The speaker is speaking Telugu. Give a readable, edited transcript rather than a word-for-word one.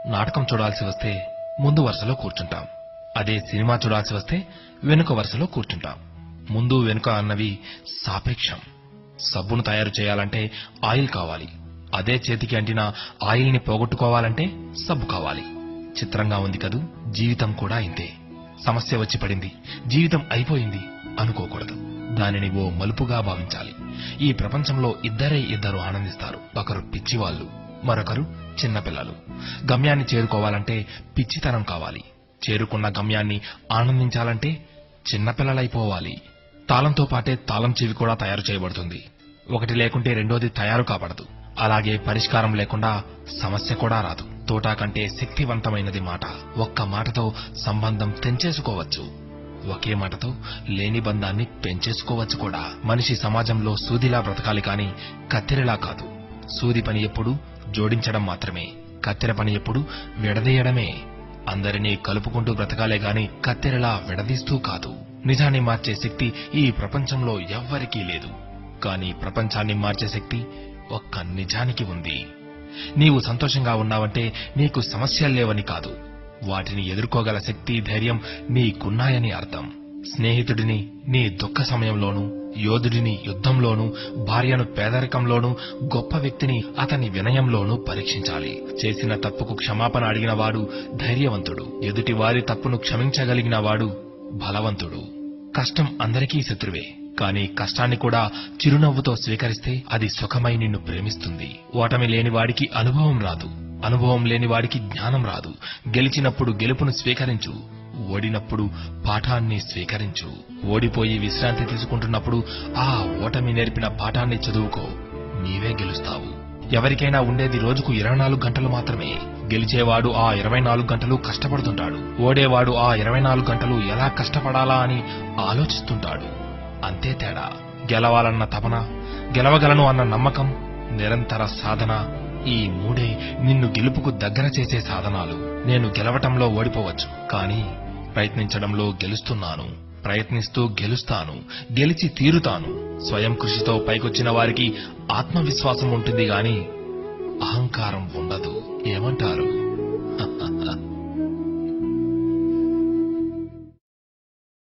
నాటకం చూడాల్సి వస్తే ముందు వరుసలో కూర్చుంటాం. అదే సినిమా చూడాల్సి వస్తే వెనుక వరుసలో కూర్చుంటాం. ముందు వెనుక అన్నవి సాపేక్షం. సబ్బును తయారు చేయాలంటే ఆయిల్ కావాలి. అదే చేతికి అంటిన ఆయిల్ని పోగొట్టుకోవాలంటే సబ్బు కావాలి. చిత్రంగా ఉంది కదూ, జీవితం కూడా ఇంతే. సమస్య వచ్చి పడింది, జీవితం అయిపోయింది అనుకోకూడదు. దానిని ఓ మలుపుగా భావించాలి. ఈ ప్రపంచంలో ఇద్దరు ఆనందిస్తారు. ఒకరు పిచ్చివాళ్లు, మరొకరు చిన్నపిల్లలు. గమ్యాన్ని చేరుకోవాలంటే పిచ్చితనం కావాలి. చేరుకున్న గమ్యాన్ని ఆనందించాలంటే చిన్నపిల్లలైపోవాలి. తాళంతో పాటే తాళం చెవి కూడా తయారు చేయబడుతుంది. ఒకటి లేకుంటే రెండోది తయారు కాబడదు. అలాగే పరిష్కారం లేకుండా సమస్య కూడా రాదు. తోటా కంటే శక్తివంతమైనది మాట. ఒక్క మాటతో సంబంధం తెంచేసుకోవచ్చు. ఒకే మాటతో లేని బంధాన్ని పెంచేసుకోవచ్చు కూడా. మనిషి సమాజంలో సూదిలా బ్రతకాలి కాని కత్తెరలా కాదు. సూది పని ఎప్పుడు జోడించడం మాత్రమే, కత్తెర పని ఎప్పుడు విడదీయడమే. అందరినీ కలుపుకుంటూ బ్రతకాలే గాని కత్తెరలా విడదీస్తూ కాదు. నిజాన్ని మార్చే శక్తి ఈ ప్రపంచంలో ఎవ్వరికీ లేదు. కానీ ప్రపంచాన్ని మార్చే శక్తి ఒక్క నిజానికి ఉంది. నీవు సంతోషంగా ఉన్నావంటే నీకు సమస్యల్లేవని కాదు, వాటిని ఎదుర్కోగల శక్తి, ధైర్యం నీకున్నాయని అర్థం. స్నేహితుడిని నీ దుఃఖ సమయంలోనూ, యోధుడిని యుద్ధంలోనూ, భార్యను పేదరికంలోనూ, గొప్ప వ్యక్తిని అతని వినయంలోనూ పరీక్షించాలి. చేసిన తప్పుకు క్షమాపణ అడిగిన వాడు ధైర్యవంతుడు. ఎదుటి వారి తప్పును క్షమించగలిగిన వాడు బలవంతుడు. కష్టం అందరికీ శత్రువే, కానీ కష్టాన్ని కూడా చిరునవ్వుతో స్వీకరిస్తే అది సుఖమై నిన్ను ప్రేమిస్తుంది. ఓటమి లేని వాడికి అనుభవం రాదు, అనుభవం లేని వాడికి జ్ఞానం రాదు. గెలిచినప్పుడు గెలుపును స్వీకరించు, ఓడినప్పుడు పాఠాన్ని స్వీకరించు. ఓడిపోయి విశ్రాంతి తీసుకుంటున్నప్పుడు ఆ ఓటమి నేర్పిన పాఠాన్ని చదువుకో, నీవే గెలుస్తావు. ఎవరికైనా ఉండేది రోజుకు 24 గంటలు మాత్రమే. గెలిచేవాడు ఆ 24 గంటలు కష్టపడుతుంటాడు. ఓడేవాడు ఆ 24 గంటలు ఎలా కష్టపడాలా అని ఆలోచిస్తుంటాడు. అంతే తేడా. గెలవాలన్న తపన, గెలవగలను అన్న నమ్మకం, నిరంతర సాధన, ఈ మూడే నిన్ను గెలుపుకు దగ్గర చేసే సాధనాలు. నేను గెలవటంలో ఓడిపోవచ్చు, కానీ ప్రయత్నించడంలో గెలుస్తున్నాను. ప్రయత్నిస్తూ గెలుస్తాను, గెలిచి తీరుతాను. స్వయం కృషితో పైకొచ్చిన వారికి ఆత్మవిశ్వాసం ఉంటుంది గాని అహంకారం ఉండదు. ఏమంటారు?